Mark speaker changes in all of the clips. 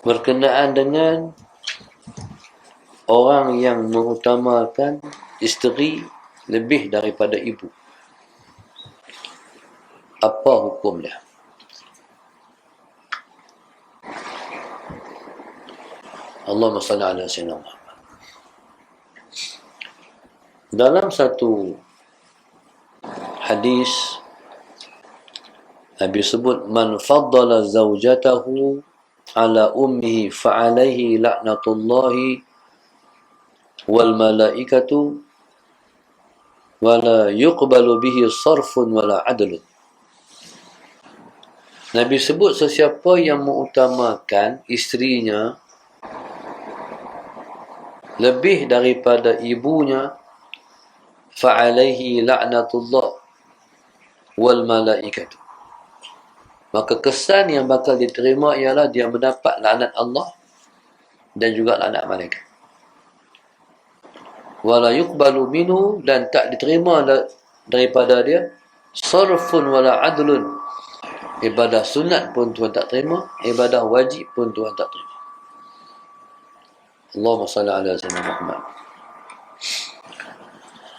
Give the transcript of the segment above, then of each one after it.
Speaker 1: berkenaan dengan orang yang mengutamakan isteri lebih daripada ibu. Apa hukumnya? Allahumma salli ala sayyidina Muhammad. Dalam satu hadis Nabi sebut, man faddala zawjatahu ala ummihi fa'alaihi la'natullahi wal malaikatu wala yuqbalu bihi sarfun wala adlun. Nabi sebut sesiapa yang mengutamakan isterinya lebih daripada ibunya, fa'alaihi la'natullah wal malaikatu, maka kesan yang bakal diterima ialah dia mendapat laknat Allah dan juga laknat malaikat. Wala yuqbalu minhu, dan tak diterima daripada dia sarfun wala adlun, ibadah sunat pun Tuhan tak terima, ibadah wajib pun Tuhan tak terima. Allahumma salli ala sayyidina Muhammad.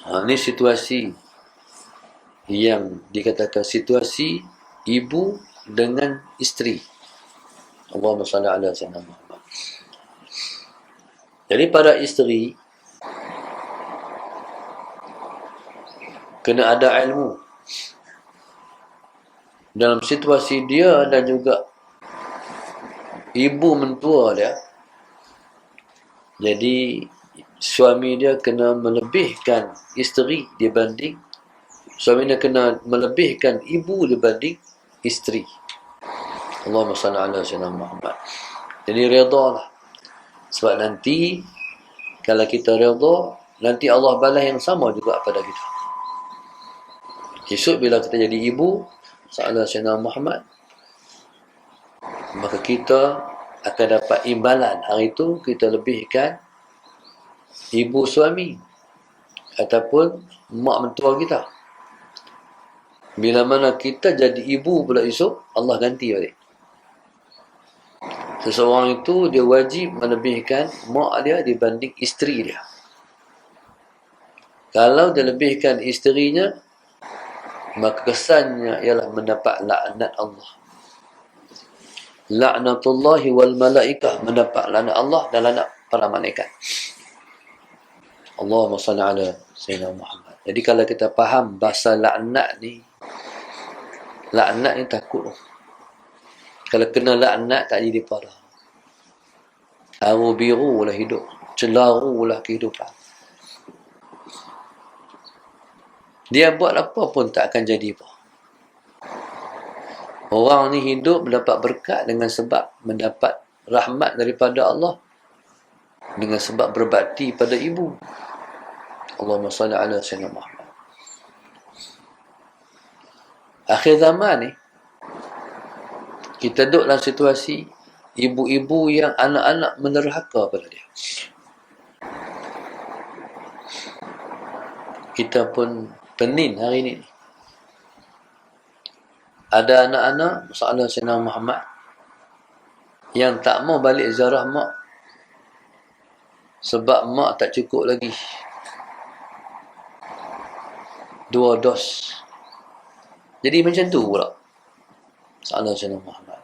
Speaker 1: Ini situasi yang dikatakan situasi ibu dengan isteri. Allahumma salli ala sayyidina Muhammad. Jadi pada isteri kena ada ilmu dalam situasi dia dan juga ibu mentua dia. Jadi suami dia kena melebihkan isteri dibanding, suami dia kena melebihkan ibu dibanding isteri. Allahumma salli ala sayyidina Muhammad. Jadi redha lah. Sebab nanti kalau kita redha, nanti Allah balas yang sama juga pada kita. Esok bila kita jadi ibu sallallahu alaihi wasallam Muhammad, maka kita akan dapat imbalan. Hari itu kita lebihkan ibu suami ataupun mak mentua kita. Bila mana kita jadi ibu pula esok, Allah ganti balik. Seseorang itu dia wajib melebihkan mak dia dibanding isteri dia. Kalau dia lebihkan isterinya, maka kesannya ialah mendapat laknat Allah. La'natullahi wal malaikah, mendapat laknat Allah dan laknat para malaikat. Allahumma salli ala sayyidina Muhammad. Jadi kalau kita faham bahasa laknat ni takut. Kalau kena laknat tak jadi pada. Haru biru lah hidup, celaru lah kehidupan. Dia buat apa pun tak akan jadi apa. Orang ni hidup mendapat berkat dengan sebab mendapat rahmat daripada Allah, dengan sebab berbakti pada ibu. Allahumma salli ala sayyidina Muhammad. Akhir zaman ni kita duduk dalam situasi ibu-ibu yang anak-anak menerhaka pada dia. Kita pun pening hari ni. Ada anak-anak sallallahu alaihi wasallam Muhammad yang tak mau balik ziarah mak sebab mak tak cukup lagi 2 dos. Jadi macam tu pula sallallahu alaihi wasallam Muhammad.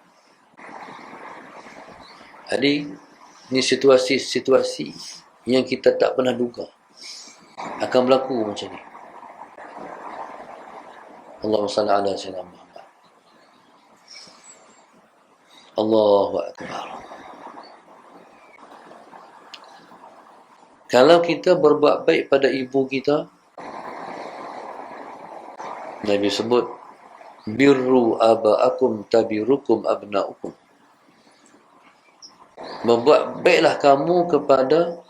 Speaker 1: Jadi ni situasi-situasi yang kita tak pernah duga akan berlaku macam ni. Allahumma salli ala sayyidina Muhammad. Allahu Akbar. Kalau kita berbuat baik pada ibu kita, Nabi sebut, birru aba'akum tabirukum abna'ukum. Membuat baiklah kamu kepada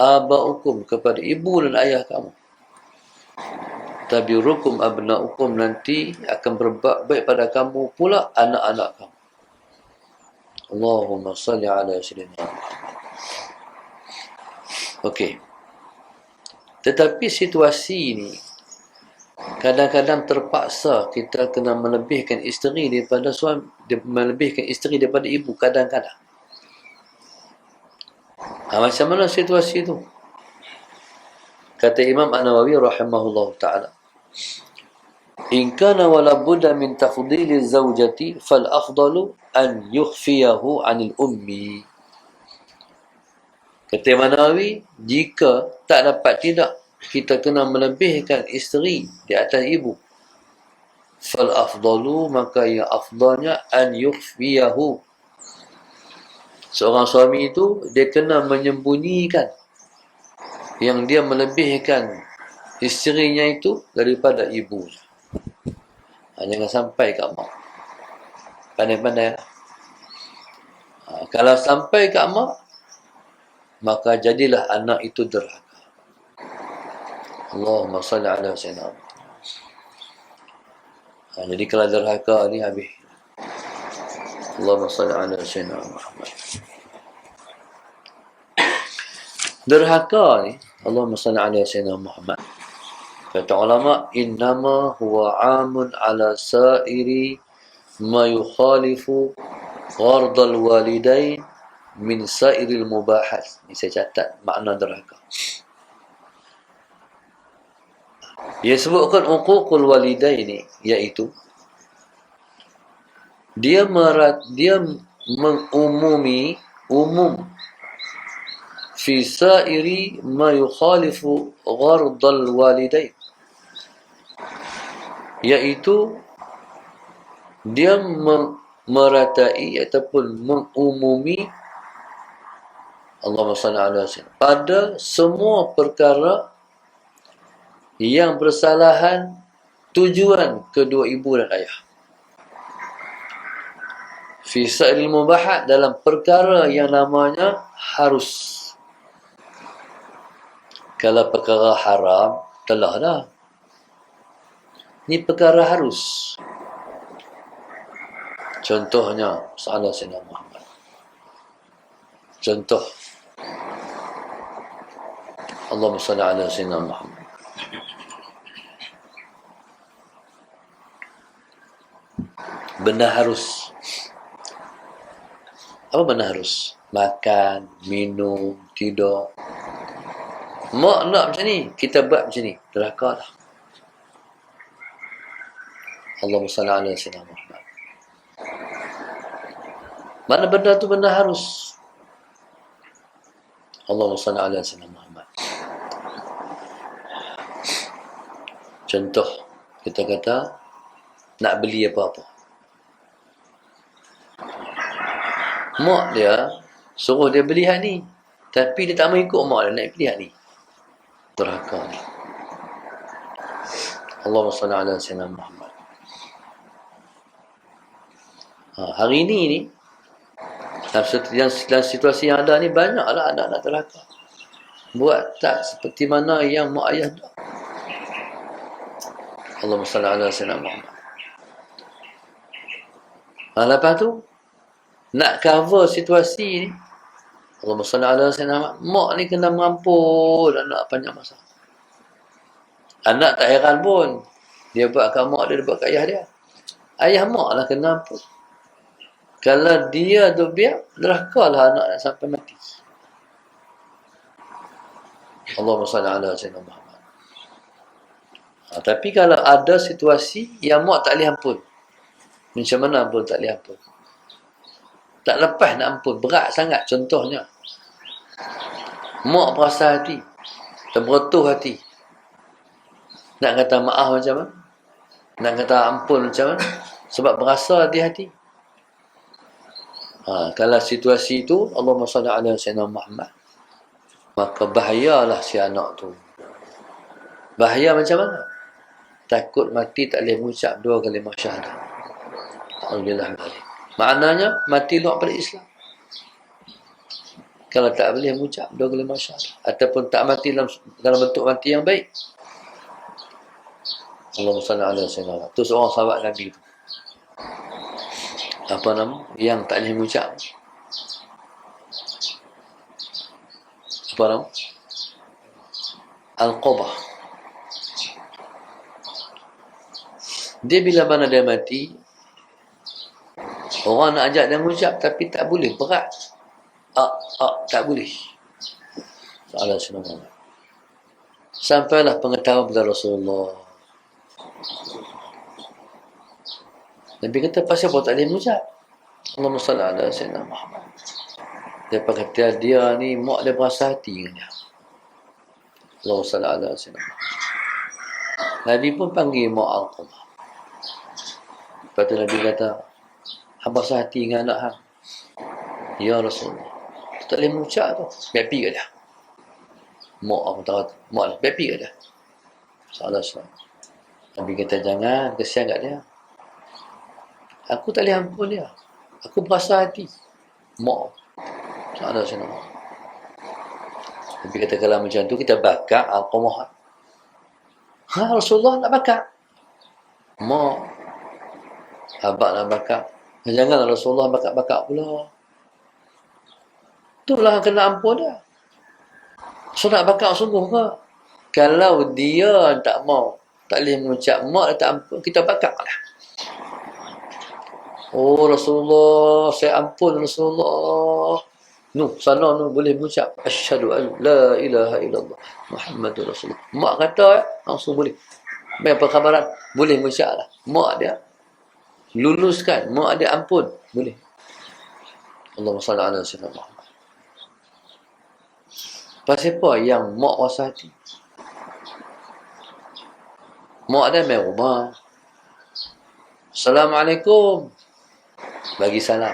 Speaker 1: aba'ukum, kepada ibu dan ayah kamu. Tabirukum abna'ukum, nanti akan berbuat baik pada kamu pula anak-anak kamu. Allahumma salli ala sayyidina Muhammad. Okey. Tetapi situasi ini kadang-kadang terpaksa kita kena melebihkan isteri daripada suami, melebihkan isteri daripada ibu kadang-kadang. Macam mana situasi itu? Kata Imam An-Nawawi rahimahullah ta'ala, in kana wala budda min tafdili zawjati fal afdalu an yukhfiyahu 'anil ummi. Kata Imam Nawawi, jika tak dapat tidak, kita kena melebihkan isteri di atas ibu. Fal afdalu, maka yang afdalnya an yukhfiyahu. Seorang suami itu dia kena menyembunyikan yang dia melebihkan isterinya itu daripada ibu. Jangan sampai kat mak. Pandai-pandai. Kalau sampai kat mak, maka jadilah anak itu derhaka. Allahumma salli ala sayyidina. Jadi kalau derhaka ni habis. Allahumma salli ala sayyidina Muhammad. Derhaka ni, Allahumma salli ala sayyidina Muhammad. Kata ulama, innama huwa amun ala sa'iri ma yukhalifu ghardal walidain min sa'iril mubahat. Ini saya catat makna derhaka. Dia sebutkan uququl walidain ni, iaitu dia mengumumi fi sa'iri ma yukhalifu ghardal walidain, iaitu dia meratai ataupun mengumumi, Allahumma salli ala sayyidina, pada semua perkara yang bersalahan tujuan kedua ibu dan ayah. Fi sa'il mubahat, dalam perkara yang namanya harus. Kalau perkara haram, telah dah. Ini perkara harus. Contohnya, salah Sayyidina Muhammad. Contoh. Allahumma salli ala Sayyidina Muhammad. Benda harus. Apa benda harus? Makan, minum, tidur. Mak nak macam ni, kita buat macam ni. Derhaka lah. Allahumma salli ala Sayyidina Muhammad. Mana benda tu benda harus? Allahumma salli ala Sayyidina Muhammad. Contoh, kita kata nak beli apa-apa. Mak dia suruh dia beli hak ni, tapi dia tak mau ikut mak dia nak beli hak ni. Derhaka ni. Allahumma salli ala Sayyidina Muhammad. Hari ni dalam situasi yang ada ni, banyaklah anak-anak derhaka. Buat tak seperti mana yang mak ayah dah. Allahumma salli ala Sayyidina Muhammad. Lepas tu nak cover situasi ni, Allahumma salli ala Sayyidina Muhammad, mak ni kena mengampun anak banyak masa. Anak tak heran pun, dia buat kat mak dia, dia buat kat ayah dia. Ayah mak lah kena ampun. Kalau dia tu biar, derhaka lah anak nak sampai mati. Allahumma salli ala Sayyidina Muhammad. Tapi kalau ada situasi yang mak tak boleh ampun, macam mana pun tak boleh ampun, tak lepas nak ampun, berat sangat. Contohnya, mak berasa hati, terberotuh hati, nak kata maaf macam mana, nak kata ampun macam mana, sebab berasa di hati. Kalau situasi itu, Allahumma salli ala Sayyidina Muhammad, maka bahayalah si anak tu. Bahaya macam mana? Takut mati tak boleh mengucap 2 kalimah syahadah. Alhamdulillah. Maknanya mati luar pada Islam. Kalau tak boleh mengucap 2 kalimah syahadah, ataupun tak mati dalam bentuk mati yang baik. Allahumma salli ala Sayyidina Muhammad. Tu seorang sahabat Nabi tu, apa nama, yang tak boleh mengucap, apa nama, Al-Qabah. Dia bila mana dia mati, orang nak ajak dia mengucap tapi tak boleh, berat. Tak boleh. Ala Muhammad. Sampailah pengetahuan kepada Rasulullah. Nabi kata, pasal apa tak boleh mengucap? Allahumma salli ala Sayyidina Muhammad. Dia kata, dia ni mak dia berasa hati dengan dia. Allahumma salli ala Sayyidina Muhammad. Nabi pun panggil mak Alqamah. Lepas tu Nabi kata, hamba sehati dengan anak hang. Ya Rasulullah, tak boleh mengucap tu. Biar pergi ke dia. Mak aku tahu, mak biar pergi ke dia. Salah. Nabi kata, jangan, kesian kat dia. Aku tak boleh ampun dia. Aku berasa hati. Mak. Salah. Nabi kata, kalau macam tu, kita bakar Alqamah. Rasulullah nak bakar. Mak. Abang nak bakar. Jangan Rasulullah bakar-bakar pula. Itulah kena ampun dia. So nak bakar sungguh ke? Kalau dia tak mau, tak boleh mengucap mak dia tak ampun, kita bakar lah. Oh Rasulullah, saya ampun Rasulullah. Sana boleh mengucap asyhadu an la ilaha illallah Muhammadur Rasulullah. Mak kata langsung boleh. Apa khabaran? Boleh mengucap lah. Mak dia luluskan, mak dia ampun, boleh. Allahumma salli ala Sayyidina Muhammad. Pasal apa yang mak rasa hati? Mak dia main rumah. Assalamualaikum. Bagi salam.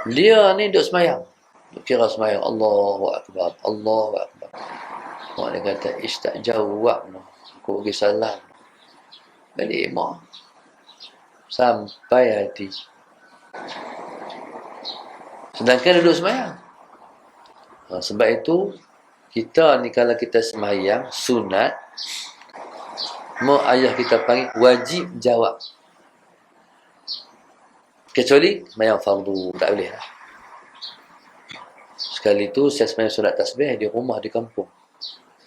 Speaker 1: Dia ni duduk semayang. Duduk kira semayang. Allahu Akbar. Allahu Akbar. Mak dia kata, tak jawab. Aku bagi salam. Balik mak. Sampai hati. Sedangkan duduk semayang. Sebab itu, kita ni kalau kita semayang, sunat, mak ayah kita panggil, wajib jawab. Kecuali semayang fardu, tak boleh lah. Sekali tu, saya semayang sunat tasbih di rumah, di kampung.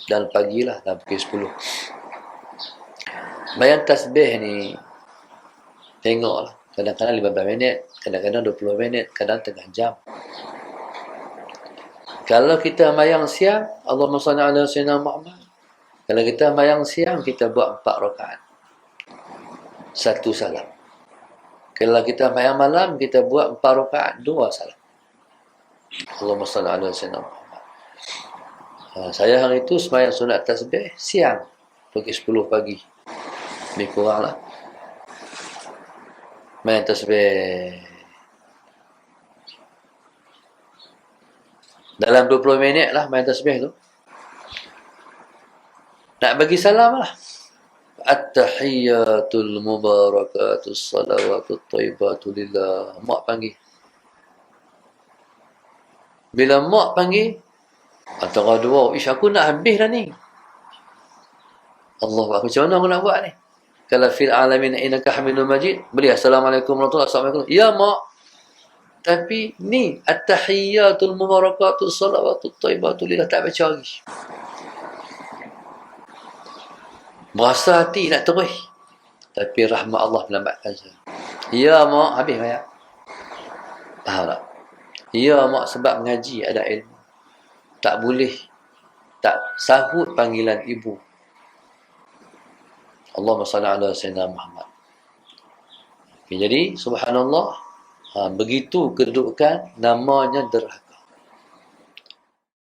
Speaker 1: Dan pagi lah, dalam pukul 10. Semayang tasbih ni, tengoklah. Kadang-kadang 15 minit, kadang-kadang 20 minit, kadang tengah jam. Kalau kita mayang siang, Allahumma salli ala Sayyidina Muhammad. Kalau kita mayang siang, kita buat 4 rakaat. 1 salam. Kalau kita mayang malam, kita buat 4 rakaat, 2 salam. Allahumma salli ala Sayyidina Muhammad. Saya hari itu semayang sunat tasbih siang, pukul 10 pagi. Lebih kurang lah. Mayang tasbih dalam 20 minit lah main tasbih tu. Nak bagi salam lah. At-tahiyyatul mubarakatus salawatut thayyibatu lillah. Mak panggil. Bila mak panggil, antara dua, aku nak habis dah ni. Allah, aku macam mana aku nak buat ni? Kalau fil alamin innaka hamidun majid, boleh assalamualaikum warahmatullahi wabarakatuh. Ya mak. Tapi ni at-tahiyyatul mubarakatus salawatut thayyibatu lillah tak baca lagi. Berasa hati nak terus. Tapi rahmat Allah melambatkan saya. Ya mak, habis ayat. Faham tak? Ya mak, sebab mengaji ada ilmu. Tak boleh tak sahut panggilan ibu. Allahumma salli ala Sayyidina Muhammad. Okay, jadi subhanallah, begitu kedudukan namanya derhaka.